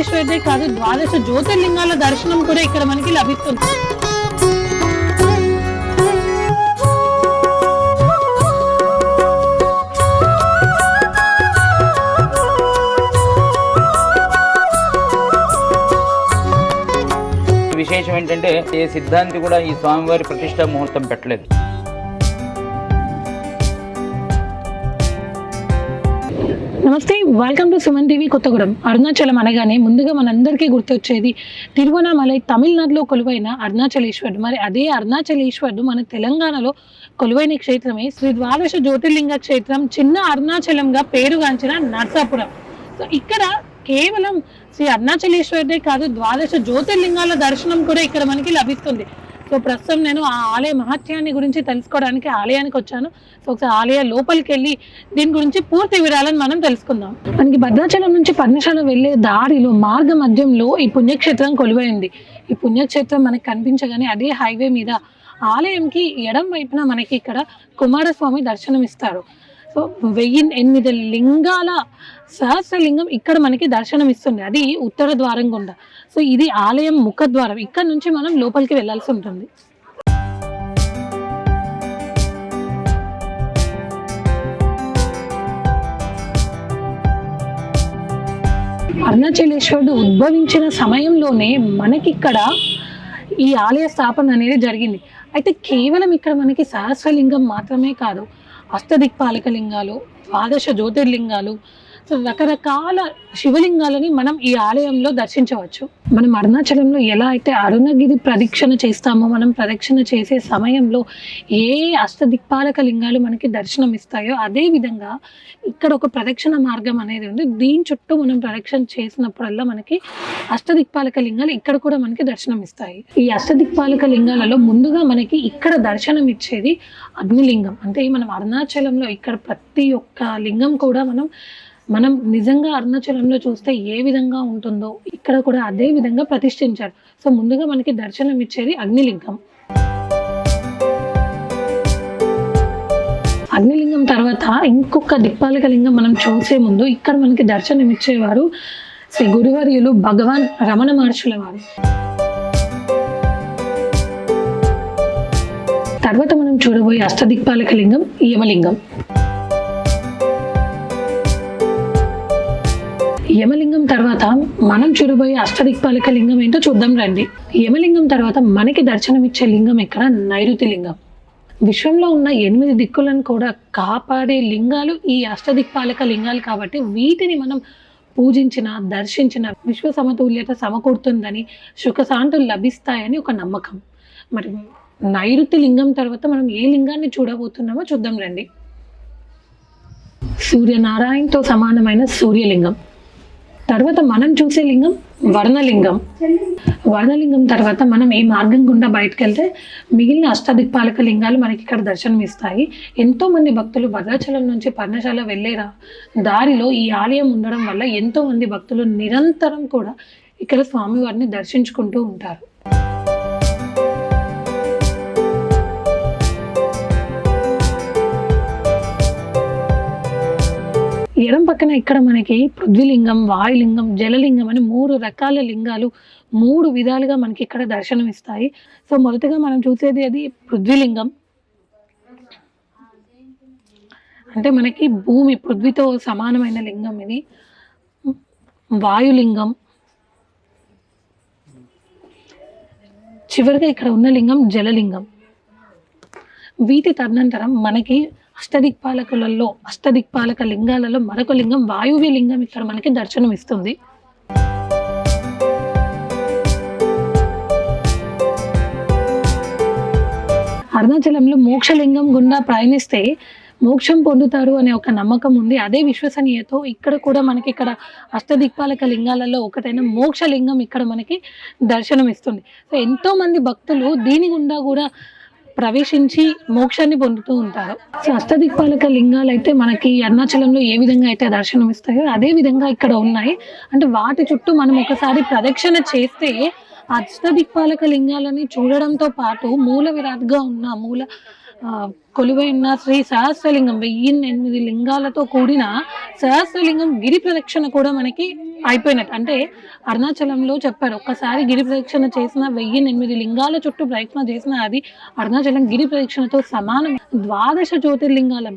అరుణాచలేశ్వరుడే కాదు, ద్వాదశ జ్యోతిర్లింగాల దర్శనం కూడా ఇక్కడ మనకి లభిస్తుంది. విశేషం ఏంటంటే ఏ సిద్ధాంతి కూడా ఈ స్వామివారి ప్రతిష్ట ముహూర్తం పెట్టలేదు. నమస్తే, welcome to Suman TV Kothagudem. Arunachalam అనగానే ముందుగా మనందరికీ గుర్తొచ్చేది తిరువణామలై, తమిళనాడులో కొలువైన అరుణాచలేశ్వరుడు. మరి అదే అరుణాచలేశ్వరుడు మన తెలంగాణలో కొలువైన క్షేత్రమే శ్రీ ద్వాదశ జ్యోతిర్లింగ క్షేత్రం, చిన్న అరుణాచలంగా పేరుగాంచిన నర్సాపురం. సో ఇక్కడ కేవలం శ్రీ అరుణాచలేశ్వరుడే కాదు, ద్వాదశ జ్యోతిర్లింగాల దర్శనం కూడా ఇక్కడ మనకి లభిస్తుంది. సో ప్రస్తుతం నేను ఆ ఆలయ మహత్యాన్ని గురించి తెలుసుకోవడానికి ఆలయానికి వచ్చాను. సో ఒకసారి ఆలయ లోపలికి వెళ్ళి దీని గురించి పూర్తి వివరాలను మనం తెలుసుకుందాం. మనకి భద్రాచలం నుంచి పర్ణశాల వెళ్ళే దారిలో మార్గ మధ్యంలో ఈ పుణ్యక్షేత్రం కొలువైంది. ఈ పుణ్యక్షేత్రం మనకి కనిపించగానే అదే హైవే మీద ఆలయంకి ఎడం వైపున మనకి ఇక్కడ కుమారస్వామి దర్శనం ఇస్తారు. సో 1008 లింగాల సహస్రలింగం ఇక్కడ మనకి దర్శనం ఇస్తుంది. అది ఉత్తర ద్వారం గుండా. సో ఇది ఆలయం ముఖద్వారం. ఇక్కడ నుంచి మనం లోపలికి వెళ్ళాల్సి ఉంటుంది. అరుణాచలేశ్వరుడు ఉద్భవించిన సమయంలోనే మనకిక్కడ ఈ ఆలయ స్థాపన అనేది జరిగింది. అయితే కేవలం ఇక్కడ మనకి సహస్రలింగం మాత్రమే కాదు, అష్టదిక్పాలక లింగాలు, ద్వాదశ జ్యోతిర్లింగాలు, రకరకాల శివలింగాలని మనం ఈ ఆలయంలో దర్శించవచ్చు. మనం అరుణాచలంలో ఎలా అయితే అరుణగిరి ప్రదక్షిణ చేస్తామో, మనం ప్రదక్షిణ చేసే సమయంలో ఏ అష్టదిక్పాలక లింగాలు మనకి దర్శనం ఇస్తాయో అదే విధంగా ఇక్కడ ఒక ప్రదక్షిణ మార్గం అనేది ఉంది. దీని చుట్టూ మనం ప్రదక్షిణ చేసినప్పుడల్లా మనకి అష్టదిక్పాలక లింగాలు ఇక్కడ కూడా మనకి దర్శనం ఇస్తాయి. ఈ అష్టదిక్పాలక లింగాలలో ముందుగా మనకి ఇక్కడ దర్శనం ఇచ్చేది అగ్నిలింగం. అంటే మనం అరుణాచలంలో ఇక్కడ ప్రతి ఒక్క లింగం కూడా మనం నిజంగా అరుణాచలంలో చూస్తే ఏ విధంగా ఉంటుందో ఇక్కడ కూడా అదే విధంగా ప్రతిష్ఠించారు. సో ముందుగా మనకి దర్శనం ఇచ్చేది అగ్నిలింగం. అగ్నిలింగం తర్వాత ఇంకొక దిక్పాలక లింగం మనం చూసే ముందు ఇక్కడ మనకి దర్శనం ఇచ్చేవారు శ్రీ గురువర్యులు భగవాన్ రమణ మహర్షుల వారు. తర్వాత మనం చూడబోయే అష్టదిక్పాలక లింగం యమలింగం. యమలింగం తర్వాత మనం చూడబోయే అష్టదిక్పాలక లింగం ఏంటో చూద్దాం రండి. యమలింగం తర్వాత మనకి దర్శనం ఇచ్చే లింగం ఎక్కడ? నైరుతి లింగం. విశ్వంలో ఉన్న 8 దిక్కులను కూడా కాపాడే లింగాలు ఈ అష్టదిక్పాలక లింగాలు కాబట్టి వీటిని మనం పూజించిన, దర్శించిన విశ్వ సమతుల్యత సమకూరుతుందని, సుఖశాంతులు లభిస్తాయని ఒక నమ్మకం. మరి నైరుతి లింగం తర్వాత మనం ఏ లింగాన్ని చూడబోతున్నామో చూద్దాం రండి. సూర్యనారాయణతో సమానమైన సూర్యలింగం. తర్వాత మనం చూసే లింగం వర్ణలింగం. వర్ణలింగం తర్వాత మనం ఈ మార్గం గుండా బయటకు వెళ్తే మిగిలిన అష్టదిక్పాలక లింగాలు మనకి ఇక్కడ దర్శనం ఇస్తాయి. ఎంతో మంది భక్తులు భద్రాచలం నుంచి పర్ణశాల వెళ్ళేరా దారిలో ఈ ఆలయం ఉండడం వల్ల ఎంతో మంది భక్తులు నిరంతరం కూడా ఇక్కడ స్వామివారిని దర్శించుకుంటూ ఉంటారు. ఎడం పక్కన ఇక్కడ మనకి పృథ్వీలింగం, వాయులింగం, జలలింగం అని 3 రకాల లింగాలు 3 విధాలుగా మనకి ఇక్కడ దర్శనం ఇస్తాయి. సో మొదటగా మనం చూసేది అది పృథ్వీలింగం. అంటే మనకి భూమి పృథ్వీతో సమానమైన లింగం ఇది. వాయులింగం. చివరిగా ఇక్కడ ఉన్న లింగం జలలింగం. వీటి తదనంతరం మనకి అష్టదిక్పాలక లింగాలలో మరొక లింగం వాయువ్య లింగం ఇక్కడ మనకి దర్శనం ఇస్తుంది. అరుణాచలంలో మోక్షలింగం గుండా ప్రయాణిస్తే మోక్షం పొందుతారు అనే ఒక నమ్మకం ఉంది. అదే విశ్వసనీయతో ఇక్కడ కూడా మనకి ఇక్కడ అష్టదిక్పాలక లింగాలలో ఒకటైన మోక్షలింగం ఇక్కడ మనకి దర్శనం ఇస్తుంది. సో ఎంతో మంది భక్తులు దీని గుండా కూడా ప్రవేశించి మోక్షాన్ని పొందుతూ ఉంటారు. సో అష్టదిక్పాలక లింగాలు అయితే మనకి అరుణాచలంలో ఏ విధంగా అయితే దర్శనం ఇస్తాయో అదే విధంగా ఇక్కడ ఉన్నాయి. అంటే వాటి చుట్టూ మనం ఒకసారి ప్రదక్షిణ చేస్తే అష్టదిక్పాలక లింగాలని చూడడంతో పాటు మూల విరాట్గా ఉన్న కొలువై ఉన్న శ్రీ సహస్రలింగం 1008 లింగాలతో కూడిన సహస్రలింగం గిరి ప్రదక్షిణ కూడా మనకి అయిపోయినట్టు. అంటే అరుణాచలంలో చెప్పారు, ఒక్కసారి గిరి ప్రదక్షిణ చేసిన 1008 లింగాల చుట్టూ ప్రదక్షిణ చేసిన అది అరుణాచలం గిరి ప్రదక్షిణతో సమానం. 12 జ్యోతిర్లింగాల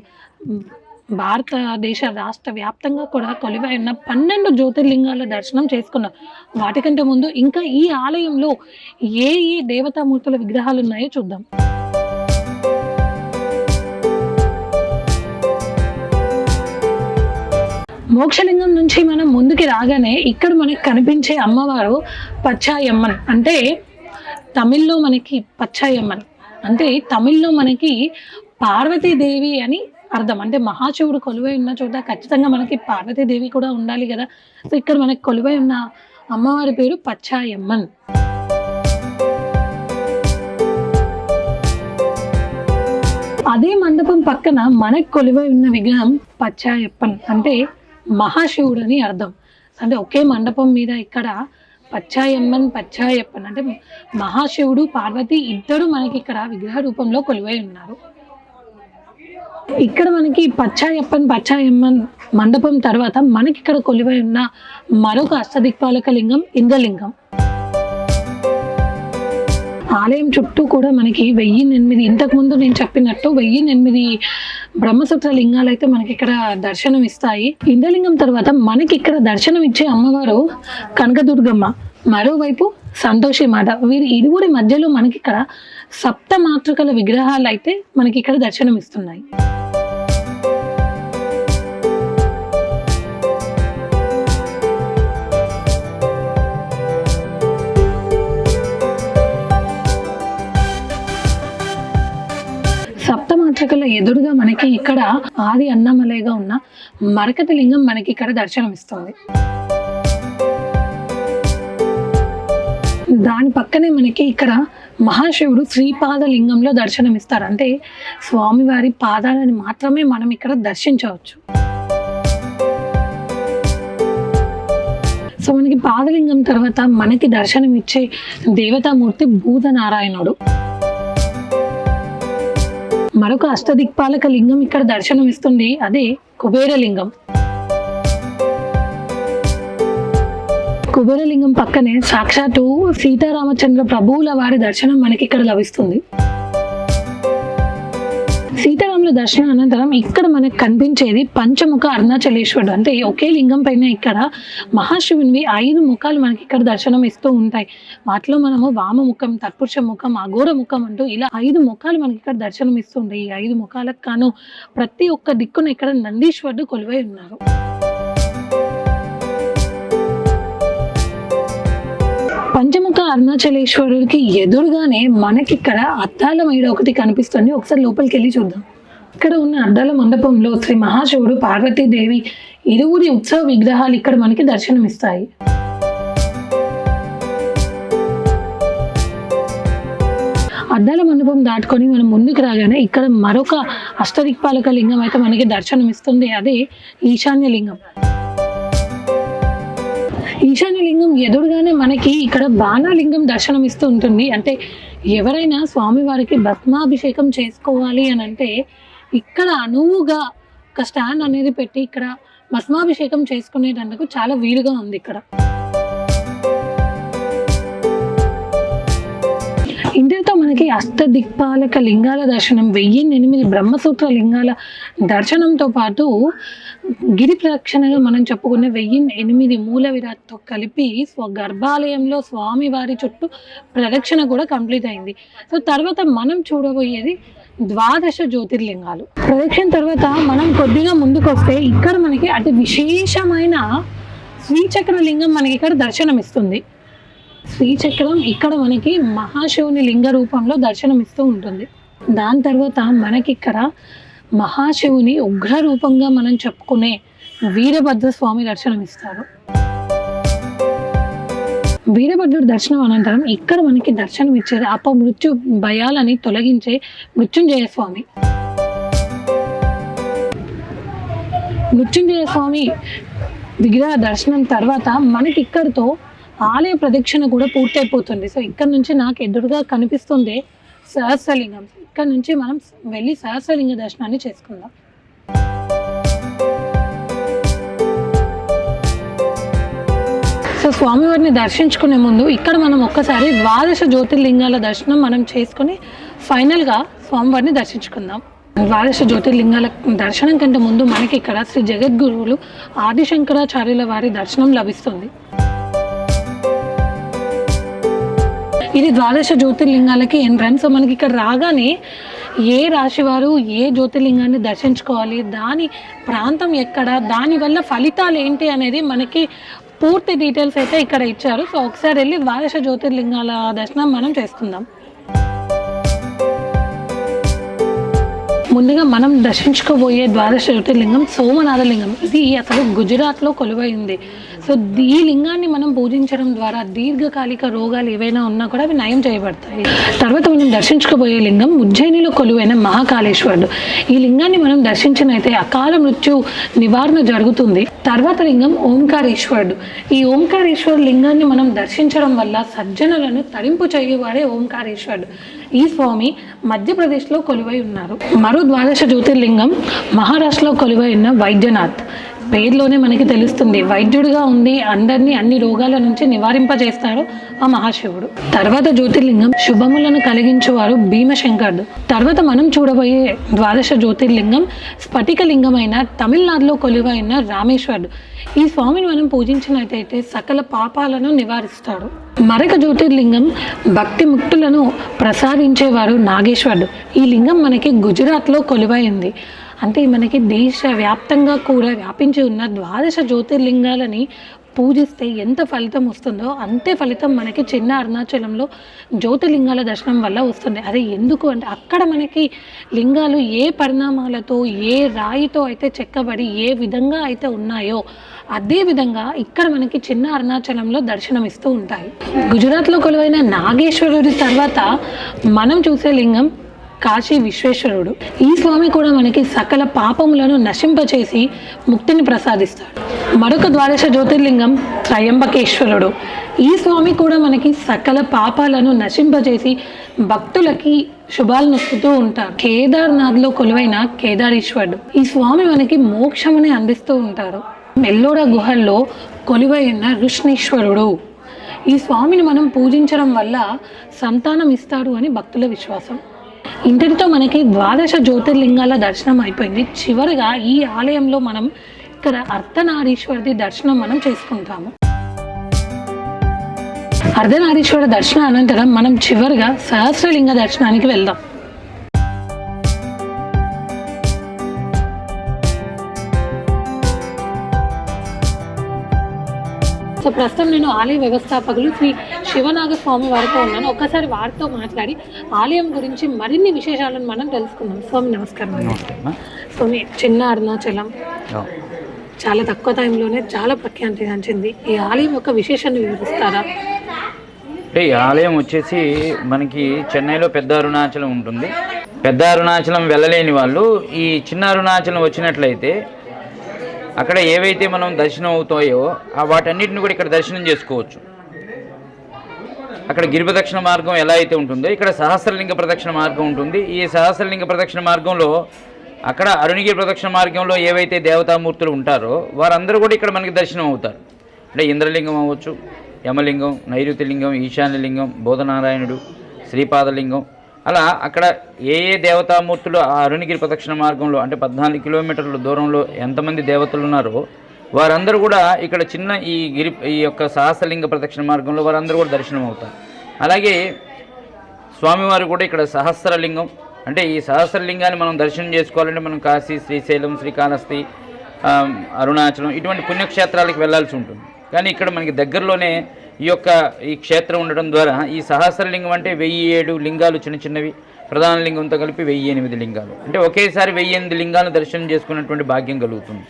భారతదేశ రాష్ట్ర వ్యాప్తంగా కూడా కొలువై ఉన్న 12 జ్యోతిర్లింగాల దర్శనం చేసుకున్నాం. వాటికంటే ముందు ఇంకా ఈ ఆలయంలో ఏ ఏ దేవతామూర్తుల విగ్రహాలు ఉన్నాయో చూద్దాం. మోక్షలింగం నుంచి మనం ముందుకి రాగానే ఇక్కడ మనకి కనిపించే అమ్మవారు పచ్చాయమ్మన్. అంటే తమిళ్లో మనకి పచ్చాయమ్మన్ అంటే తమిళ్లో మనకి పార్వతీదేవి అని అర్థం. అంటే మహాశివుడు కొలువై ఉన్న చోట ఖచ్చితంగా మనకి పార్వతీదేవి కూడా ఉండాలి కదా. సో ఇక్కడ మనకి కొలువై ఉన్న అమ్మవారి పేరు పచ్చాయమ్మన్. అదే మండపం పక్కన మనకి కొలువై ఉన్న విగ్రహం పచ్చాయప్పన్ అంటే మహాశివుడు అని అర్థం. అంటే ఒకే మండపం మీద ఇక్కడ పచ్చాయమ్మన్ పచ్చాయప్పన్ అంటే మహాశివుడు పార్వతి ఇద్దరు మనకి ఇక్కడ విగ్రహ రూపంలో కొలువై ఉన్నారు. ఇక్కడ మనకి పచ్చాయమ్మన్ మండపం తర్వాత మనకి ఇక్కడ కొలువై ఉన్న మరొక అష్టదిక్పాలక లింగం ఇంద్రలింగం. ఆలయం చుట్టూ కూడా మనకి 1008 ఇంతకు ముందు నేను చెప్పినట్టు 1008 బ్రహ్మసూత్ర లింగాలు అయితే మనకి ఇక్కడ దర్శనం ఇస్తాయి. ఇంద్రలింగం తర్వాత మనకి ఇక్కడ దర్శనం ఇచ్చే అమ్మవారు కనకదుర్గమ్మ, మరోవైపు సంతోషి మాత. వీరి ఇరువురి మధ్యలో మనకి ఇక్కడ సప్త మాతృకల విగ్రహాలు అయితే మనకి ఇక్కడ దర్శనం ఇస్తున్నాయి. సప్తమాతృకల ఎదురుగా మనకి ఇక్కడ ఆది అన్నమలైగా ఉన్న మరకత లింగం మనకి ఇక్కడ దర్శనం ఇస్తుంది. దాని పక్కనే మనకి ఇక్కడ మహాశివుడు శ్రీపాద లింగంలో దర్శనం ఇస్తారు. అంటే స్వామివారి పాదాలని మాత్రమే మనం ఇక్కడ దర్శించవచ్చు. సో మనకి పాదలింగం తర్వాత మనకి దర్శనం ఇచ్చే దేవతామూర్తి భూతనారాయణుడు. మరొక అష్టదిక్పాలక లింగం ఇక్కడ దర్శనం ఇస్తుంది, అదే కుబేరలింగం. కుబేరలింగం పక్కనే సాక్షాత్తు సీతారామచంద్ర ప్రభువుల వారి దర్శనం మనకి ఇక్కడ లభిస్తుంది. సీతారాముల దర్శనం అనంతరం ఇక్కడ మనకు కనిపించేది పంచముఖ అరుణాచలేశ్వరుడు. అంటే ఒకే లింగం పైన ఇక్కడ మహాశివునివి 5 ముఖాలు మనకి ఇక్కడ దర్శనం ఇస్తూ ఉంటాయి. వాటిలో మనము వామముఖం, తత్పురుష ముఖం, అఘోర ముఖం అంటూ ఇలా 5 ముఖాలు మనకి ఇక్కడ దర్శనం ఇస్తూ ఉంటాయి. ఈ 5 ముఖాలకు కాను ప్రతి ఒక్క దిక్కున ఇక్కడ నందీశ్వరుడు కొలువై ఉన్నారు. పంచముఖ అరుణాచలేశ్వరుడికి ఎదురుగానే మనకి ఇక్కడ అద్దాల మేడ ఒకటి కనిపిస్తుంది. ఒకసారి లోపలికి వెళ్ళి చూద్దాం. ఇక్కడ ఉన్న అద్దాల మండపంలో శ్రీ మహాశివుడు, పార్వతీదేవి ఇరువురి ఉత్సవ విగ్రహాలు ఇక్కడ మనకి దర్శనం ఇస్తాయి. అద్దాల మండపం దాటుకొని మనం ముందుకు రాగానే ఇక్కడ మరొక అష్టదిక్పాలక లింగం అయితే మనకి దర్శనం ఇస్తుంది, అదే ఈశాన్య లింగం. ఈశాన్య లింగం ఎదురుగానే మనకి ఇక్కడ బాణాలింగం దర్శనం ఇస్తూ ఉంటుంది. అంటే ఎవరైనా స్వామివారికి భస్మాభిషేకం చేసుకోవాలి అని అంటే ఇక్కడ అనువుగా ఒక స్టాండ్ అనేది పెట్టి ఇక్కడ భస్మాభిషేకం చేసుకునేటందుకు చాలా వీలుగా ఉంది. ఇక్కడ ఇంతటితో మనకి అష్టదిక్పాలక లింగాల దర్శనం, 1008 బ్రహ్మసూత్ర లింగాల దర్శనంతో పాటు గిరి ప్రదక్షిణగా మనం చెప్పుకునే 1008 మూల విరాట్తో కలిపి గర్భాలయంలో స్వామివారి చుట్టూ ప్రదక్షిణ కూడా కంప్లీట్ అయింది. సో తర్వాత మనం చూడబోయేది 12 జ్యోతిర్లింగాలు. ప్రదక్షిణ తర్వాత మనం కొద్దిగా ముందుకు వస్తే ఇక్కడ మనకి అతి విశేషమైన శ్రీచక్ర లింగం మనకి ఇక్కడ దర్శనం ఇస్తుంది. శ్రీచక్రం ఇక్కడ మనకి మహాశివుని లింగ రూపంలో దర్శనం ఇస్తూ ఉంటుంది. దాని తర్వాత మనకి ఇక్కడ మహాశివుని ఉగ్ర రూపంగా మనం చెప్పుకునే వీరభద్ర స్వామి దర్శనం ఇస్తారు. వీరభద్రుడి దర్శనం అనంతరం ఇక్కడ మనకి దర్శనం ఇచ్చేది అపమృత్యు భయాలని తొలగించే మృత్యుంజయ స్వామి. మృత్యుంజయ స్వామి విగ్రహ దర్శనం తర్వాత మనకి ఇక్కడితో ఆలయ ప్రదక్షిణ కూడా పూర్తయిపోతుంది. సో ఇక్కడ నుంచి నాకు ఎదురుగా కనిపిస్తుంది సహస్రలింగం. ఇక్కడ నుంచి మనం వెళ్ళి సహస్రలింగ దర్శనాన్ని చేసుకుందాం. సో స్వామివారిని దర్శించుకునే ముందు ఇక్కడ మనం ఒక్కసారి ద్వాదశ జ్యోతిర్లింగాల దర్శనం మనం చేసుకుని ఫైనల్గా స్వామివారిని దర్శించుకుందాం. ద్వాదశ జ్యోతిర్లింగాల దర్శనం కంటే ముందు మనకి ఇక్కడ శ్రీ జగద్గురువులు ఆదిశంకరాచార్యుల వారి దర్శనం లభిస్తుంది. ఇది ద్వాదశ జ్యోతిర్లింగాలకి ఎంట్రన్స్. సో మనకి ఇక్కడ రాగానే ఏ రాశి వారు ఏ జ్యోతిర్లింగాన్ని దర్శించుకోవాలి, దాని ప్రాంతం ఎక్కడ, దానివల్ల ఫలితాలు ఏంటి అనేది మనకి పూర్తి డీటెయిల్స్ అయితే ఇక్కడ ఇచ్చారు. సో ఒకసారి వెళ్ళి ద్వాదశ జ్యోతిర్లింగాల దర్శనం మనం చేసుకుందాం. ముందుగా మనం దర్శించుకోబోయే ద్వాదశ జ్యోతిర్లింగం సోమనాథలింగం. ఇది అసలు గుజరాత్లో కొలువై ఉంది. సో ఈ లింగాన్ని మనం పూజించడం ద్వారా దీర్ఘకాలిక రోగాలు ఏవైనా ఉన్నా కూడా అవి నయం చేయబడతాయి. తర్వాత మనం దర్శించుకోబోయే లింగం ఉజ్జయినిలో కొలువైన మహాకాళేశ్వరుడు. ఈ లింగాన్ని మనం దర్శించినైతే అకాల మృత్యు నివారణ జరుగుతుంది. తర్వాత లింగం ఓంకారేశ్వరుడు. ఈ ఓంకారేశ్వర లింగాన్ని మనం దర్శించడం వల్ల సజ్జనులను తరింపు చేయవాడే ఓంకారేశ్వరుడు. ఈ స్వామి మధ్యప్రదేశ్లో కొలువై ఉన్నారు. మరో ద్వాదశ జ్యోతిర్లింగం మహారాష్ట్రలో కొలువై ఉన్న వైద్యనాథ్. పేరులోనే మనకి తెలుస్తుంది, వైద్యుడిగా ఉండి అందరినీ అన్ని రోగాల నుంచి నివారింపజేస్తాడు ఆ మహాశివుడు. తర్వాత జ్యోతిర్లింగం శుభములను కలిగించేవారు భీమశంకరుడు. తర్వాత మనం చూడబోయే ద్వాదశ జ్యోతిర్లింగం స్ఫటికలింగమైన తమిళనాడులో కొలువైన రామేశ్వరుడు. ఈ స్వామిని మనం పూజించినట్టయితే సకల పాపాలను నివారిస్తాడు. మరొక జ్యోతిర్లింగం భక్తి ముక్తులను ప్రసాదించేవారు నాగేశ్వరుడు. ఈ లింగం మనకి గుజరాత్లో కొలువైంది. అంటే మనకి దేశవ్యాప్తంగా కూడా వ్యాపించి ఉన్న ద్వాదశ జ్యోతిర్లింగాలని పూజిస్తే ఎంత ఫలితం వస్తుందో అంతే ఫలితం మనకి చిన్న అరుణాచలంలో జ్యోతిర్లింగాల దర్శనం వల్ల వస్తుంది. అదే ఎందుకు అంటే అక్కడ మనకి లింగాలు ఏ పరిణామాలతో ఏ రాయితో అయితే చెక్కబడి ఏ విధంగా అయితే ఉన్నాయో అదే విధంగా ఇక్కడ మనకి చిన్న అరుణాచలంలో దర్శనమిస్తూ ఉంటాయి. గుజరాత్లో కొలువైన నాగేశ్వరుడి తర్వాత మనం చూసే లింగం కాశీ విశ్వేశ్వరుడు. ఈ స్వామి కూడా మనకి సకల పాపములను నశింపచేసి ముక్తిని ప్రసాదిస్తాడు. మరొక ద్వాదశ జ్యోతిర్లింగం త్రయంబకేశ్వరుడు. ఈ స్వామి కూడా మనకి సకల పాపాలను నశింపజేసి భక్తులకి శుభాలను ఇస్తూ ఉంటారు. కేదార్నాథ్లో కొలువైన కేదారీశ్వరుడు. ఈ స్వామి మనకి మోక్షముని అందిస్తూ ఉంటారు. ఎల్లోరా గుహల్లో కొలువైన ఋష్ణీశ్వరుడు. ఈ స్వామిని మనం పూజించడం వల్ల సంతానం ఇస్తాడు అని భక్తుల విశ్వాసం. ఇంతటితో మనకి ద్వాదశ జ్యోతిర్లింగాల దర్శనం అయిపోయింది. చివరిగా ఈ ఆలయంలో మనం ఇక్కడ అర్ధనారీశ్వరుడి దర్శనం మనం చేసుకుంటాము. అర్ధనారీశ్వర దర్శనం అనంతరం మనం చివరిగా సహస్రలింగ దర్శనానికి వెళ్దాం. సో ప్రస్తుతం నేను ఆలయ వ్యవస్థాపకులు శ్రీ శివనాగస్వామి వారితో ఉన్నాను. ఒక్కసారి వారితో మాట్లాడి ఆలయం గురించి మరిన్ని విశేషాలను మనం తెలుసుకుందాం. స్వామి నమస్కారం. స్వామి, చిన్న అరుణాచలం చాలా తక్కువ టైంలోనే చాలా ప్రఖ్యాతిగాంచింది. ఈ ఆలయం యొక్క విశేషాన్ని వివరిస్తారా? అంటే ఈ ఆలయం వచ్చేసి మనకి చెన్నైలో పెద్ద అరుణాచలం ఉంటుంది. పెద్ద అరుణాచలం వెళ్ళలేని వాళ్ళు ఈ చిన్న అరుణాచలం వచ్చినట్లయితే అక్కడ ఏవైతే మనం దర్శనం అవుతాయో వాటన్నిటిని కూడా ఇక్కడ దర్శనం చేసుకోవచ్చు. అక్కడ గిరి ప్రదక్షిణ మార్గం ఎలా అయితే ఉంటుందో ఇక్కడ సహస్రలింగ ప్రదక్షిణ మార్గం ఉంటుంది. ఈ సహస్రలింగ ప్రదక్షిణ మార్గంలో అక్కడ అరుణగిరి ప్రదక్షిణ మార్గంలో ఏవైతే దేవతామూర్తులు ఉంటారో వారందరూ కూడా ఇక్కడ మనకి దర్శనం అవుతారు. అంటే ఇంద్రలింగం అవ్వచ్చు, యమలింగం, నైరుతిలింగం, ఈశాన్యలింగం, బోధనారాయణుడు, శ్రీపాదలింగం, అలా అక్కడ ఏ ఏ దేవతామూర్తులు ఆ అరుణగిరి ప్రదక్షిణ మార్గంలో అంటే 14 కిలోమీటర్ల దూరంలో ఎంతమంది దేవతలు ఉన్నారో వారందరూ కూడా ఇక్కడ చిన్న ఈ యొక్క సహస్రలింగ ప్రదక్షిణ మార్గంలో వారందరూ కూడా దర్శనం అవుతారు. అలాగే స్వామివారు కూడా ఇక్కడ సహస్రలింగం అంటే ఈ సహస్రలింగాన్ని మనం దర్శనం చేసుకోవాలంటే మనం కాశీ, శ్రీశైలం, శ్రీకాళహస్తి, అరుణాచలం ఇటువంటి పుణ్యక్షేత్రాలకు వెళ్ళాల్సి ఉంటుంది. కానీ ఇక్కడ మనకి దగ్గరలోనే ఈ క్షేత్రం ఉండడం ద్వారా ఈ సహస్రలింగం అంటే 1007 లింగాలు చిన్న చిన్నవి ప్రధాన లింగంతో కలిపి 1008 లింగాలు అంటే ఒకేసారి 1008 లింగాలను దర్శనం చేసుకున్నటువంటి భాగ్యం కలుగుతుంది.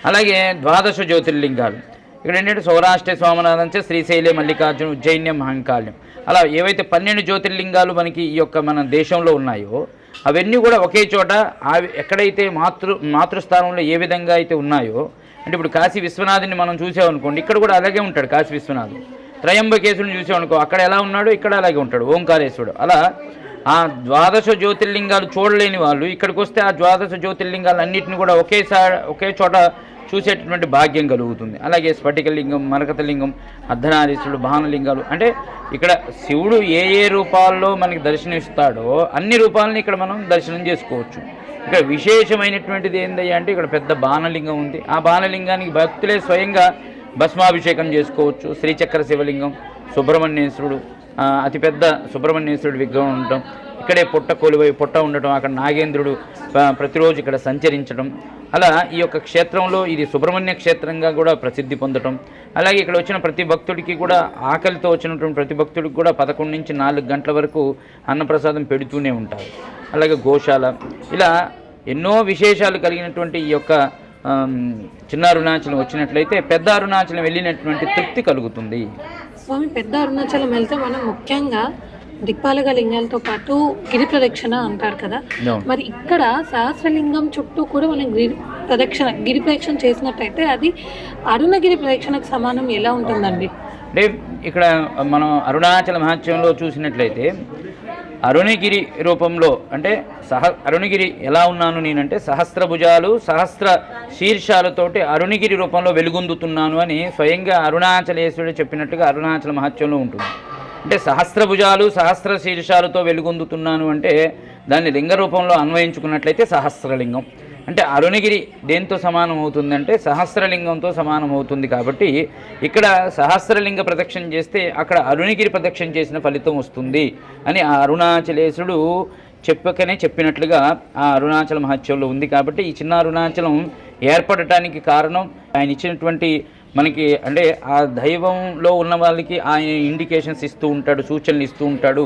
అలాగే ద్వాదశ జ్యోతిర్లింగాలు ఇక్కడ ఏంటంటే సౌరాష్ట్ర సోమనాథంచ శ్రీశైలే మల్లికార్జున ఉజ్జయిన్యం మహంకాళ్యం అలా ఏవైతే 12 జ్యోతిర్లింగాలు మనకి ఈ యొక్క మన దేశంలో ఉన్నాయో అవన్నీ కూడా ఒకే చోట ఎక్కడైతే మాతృస్థానంలో ఏ విధంగా అయితే ఉన్నాయో అంటే ఇప్పుడు కాశీ విశ్వనాథుని మనం చూసామనుకోండి ఇక్కడ కూడా అలాగే ఉంటాడు. కాశీ విశ్వనాథుడు త్రయంబకేశుని చూసామనుకో అక్కడ ఎలా ఉన్నాడో ఇక్కడ అలాగే ఉంటాడు ఓంకారేశ్వరుడు. అలా ఆ ద్వాదశ జ్యోతిర్లింగాలు చూడలేని వాళ్ళు ఇక్కడికి వస్తే ఆ ద్వాదశ జ్యోతిర్లింగాలు అన్నింటిని కూడా ఒకే చోట చూసేటటువంటి భాగ్యం కలుగుతుంది. అలాగే స్ఫటికలింగం, మరకతలింగం, అర్ధనారీశ్వరుడు, భానులింగాలు, అంటే ఇక్కడ శివుడు ఏ ఏ రూపాల్లో మనకి దర్శనమిస్తాడో అన్ని రూపాలని ఇక్కడ మనం దర్శనం చేసుకోవచ్చు. ఇక్కడ విశేషమైనటువంటిది ఏందయ్యా అంటే ఇక్కడ పెద్ద బాణలింగం ఉంది. ఆ బాణలింగానికి భక్తులే స్వయంగా భస్మాభిషేకం చేసుకోవచ్చు. శ్రీచక్ర శివలింగం, సుబ్రహ్మణ్యేశ్వరుడు, అతిపెద్ద సుబ్రహ్మణ్యేశ్వరుడు విగ్రహం ఉండటం, ఇక్కడే పొట్ట ఉండటం, అక్కడ నాగేంద్రుడు ప్రతిరోజు ఇక్కడ సంచరించడం, అలా ఈ యొక్క క్షేత్రంలో ఇది సుబ్రహ్మణ్య క్షేత్రంగా కూడా ప్రసిద్ధి పొందటం. అలాగే ఇక్కడ వచ్చిన ప్రతి భక్తుడికి కూడా, ఆకలితో వచ్చినటువంటి ప్రతి భక్తుడికి కూడా 11 నుంచి 4 గంటల వరకు అన్నప్రసాదం పెడుతూనే ఉంటారు. అలాగే గోశాల, ఇలా ఎన్నో విశేషాలు కలిగినటువంటి ఈ యొక్క చిన్న అరుణాచలం వచ్చినట్లయితే పెద్ద అరుణాచలం వెళ్ళినటువంటి తృప్తి కలుగుతుంది. స్వామి, పెద్ద అరుణాచలం వెళ్తే మనం ముఖ్యంగా దిక్పాలక లింగాలతో పాటు గిరి ప్రదక్షిణ అంటారు కదా, మరి ఇక్కడ సహస్రలింగం చుట్టూ కూడా మనం గిరి ప్రదక్షిణ చేసినట్టయితే అది అరుణగిరి ప్రదక్షిణకు సమానం ఎలా ఉంటుందండి? అంటే ఇక్కడ మనం అరుణాచల మహత్యంలో చూసినట్లయితే అరుణగిరి రూపంలో, అంటే అరుణగిరి ఎలా ఉన్నాను నేనంటే సహస్రభుజాలు, సహస్ర శీర్షాలతోటి అరుణగిరి రూపంలో వెలుగొందుతున్నాను అని స్వయంగా అరుణాచలేశ్వరుడు చెప్పినట్టుగా అరుణాచల మహత్యంలో ఉంటుంది. అంటే సహస్రభుజాలు, సహస్ర శీర్షాలతో వెలుగొందుతున్నాను అంటే దాన్ని లింగ రూపంలో అన్వయించుకున్నట్లయితే సహస్రలింగం. అంటే అరుణగిరి దేంతో సమానం అవుతుందంటే సహస్రలింగంతో సమానం అవుతుంది. కాబట్టి ఇక్కడ సహస్రలింగ ప్రదక్షిణ చేస్తే అక్కడ అరుణగిరి ప్రదక్షిణ చేసిన ఫలితం వస్తుంది అని ఆ అరుణాచలేశ్వరుడు చెప్పినట్లుగా ఆ అరుణాచల మహత్యంలో ఉంది. కాబట్టి ఈ చిన్న అరుణాచలం ఏర్పడటానికి కారణం ఆయన ఇచ్చినటువంటి మనకి, అంటే ఆ దైవంలో ఉన్న వాళ్ళకి ఆయన ఇండికేషన్స్ ఇస్తూ ఉంటాడు, సూచనలు ఇస్తూ ఉంటాడు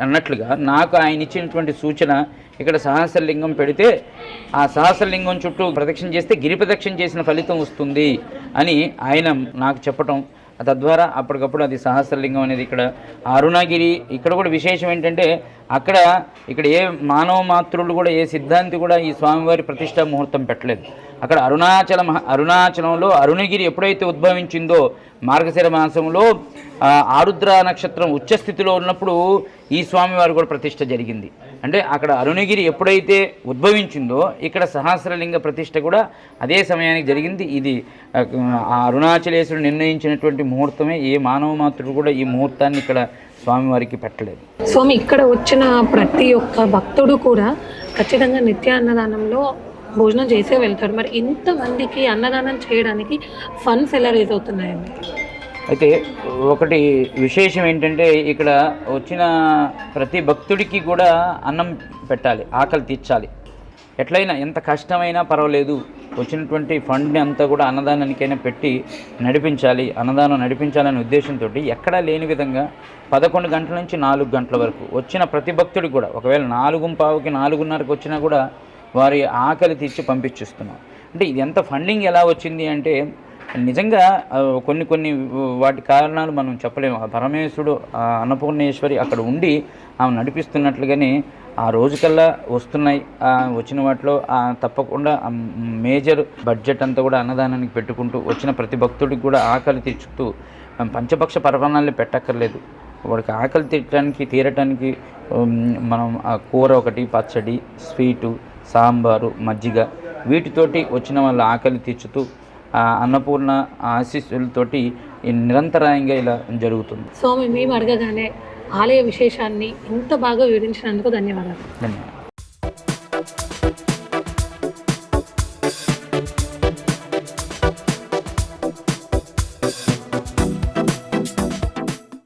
అన్నట్లుగా నాకు ఆయన ఇచ్చినటువంటి సూచన ఇక్కడ సహస్రలింగం పెడితే ఆ సహస్రలింగం చుట్టూ ప్రదక్షిణ చేస్తే గిరి ప్రదక్షిణ చేసిన ఫలితం వస్తుంది అని ఆయన నాకు చెప్పటం, తద్వారా అప్పటికప్పుడు అది సహస్రలింగం అనేది ఇక్కడ అరుణగిరి. ఇక్కడ కూడా విశేషం ఏంటంటే ఇక్కడ ఏ మానవ మాతృలు కూడా, ఏ సిద్ధాంతి కూడా ఈ స్వామివారి ప్రతిష్టా ముహూర్తం పెట్టలేదు. అక్కడ అరుణాచలంలో అరుణగిరి ఎప్పుడైతే ఉద్భవించిందో మార్గశిర మాసంలో ఆరుద్ర నక్షత్రం ఉచ్చస్థితిలో ఉన్నప్పుడు ఈ స్వామివారు కూడా ప్రతిష్ట జరిగింది. అంటే అక్కడ అరుణగిరి ఎప్పుడైతే ఉద్భవించిందో ఇక్కడ సహస్రలింగ ప్రతిష్ట కూడా అదే సమయానికి జరిగింది. ఇది ఆ అరుణాచలేశ్వరుడు నిర్ణయించినటువంటి ముహూర్తమే. ఏ మానవ మాతృడు కూడా ఈ ముహూర్తాన్ని ఇక్కడ స్వామివారికి పెట్టలేదు. స్వామి, ఇక్కడ వచ్చిన ప్రతి ఒక్క భక్తుడు కూడా ఖచ్చితంగా నిత్య అన్నదానంలో భోజనం చేసే వెళ్తాడు. మరి ఇంతమందికి అన్నదానం చేయడానికి ఫండ్స్ ఎలా రేజ్ అవుతున్నాయండి? అయితే ఒకటి విశేషం ఏంటంటే ఇక్కడ వచ్చిన ప్రతి భక్తుడికి కూడా అన్నం పెట్టాలి, ఆకలి తీర్చాలి. ఎట్లయినా ఎంత కష్టమైనా పర్వాలేదు, వచ్చినటువంటి ఫండ్ని అంతా కూడా అన్నదానానికైనా పెట్టి అన్నదానం నడిపించాలనే ఉద్దేశంతో ఎక్కడా లేని విధంగా 11 గంటల నుంచి 4 గంటల వరకు వచ్చిన ప్రతి భక్తుడికి కూడా, ఒకవేళ 4:15కి 4:30కి వచ్చినా కూడా వారి ఆకలి తీర్చి పంపించిస్తున్నాం. అంటే ఇది ఎంత ఫండింగ్ ఎలా వచ్చింది అంటే నిజంగా కొన్ని వాటి కారణాలు మనం చెప్పలేము. పరమేశ్వరుడు, అన్నపూర్ణేశ్వరి అక్కడ ఉండి ఆమె నడిపిస్తున్నట్లుగానే ఆ రోజుకల్లా వస్తున్నాయి. వచ్చిన వాటిలో తప్పకుండా మేజర్ బడ్జెట్ అంతా కూడా అన్నదానానికి పెట్టుకుంటూ వచ్చిన ప్రతి భక్తుడికి కూడా ఆకలి తీర్చుతూ పంచపక్ష పరమాన్నాలు పెట్టక్కర్లేదు. వాడికి ఆకలి తీరటానికి మనం ఆ కూర ఒకటి, పచ్చడి, స్వీటు, సాంబారు, మజ్జిగ, వీటితోటి వచ్చిన వాళ్ళ ఆకలి తీర్చుతూ అన్నపూర్ణ ఆశీస్సులతోటి నిరంతరాయంగా ఇలా జరుగుతుంది. స్వామి, మేము అడగగానే ఆలయ విశేషాన్ని ఇంత బాగా వివరించినందుకు ధన్యవాదాలు.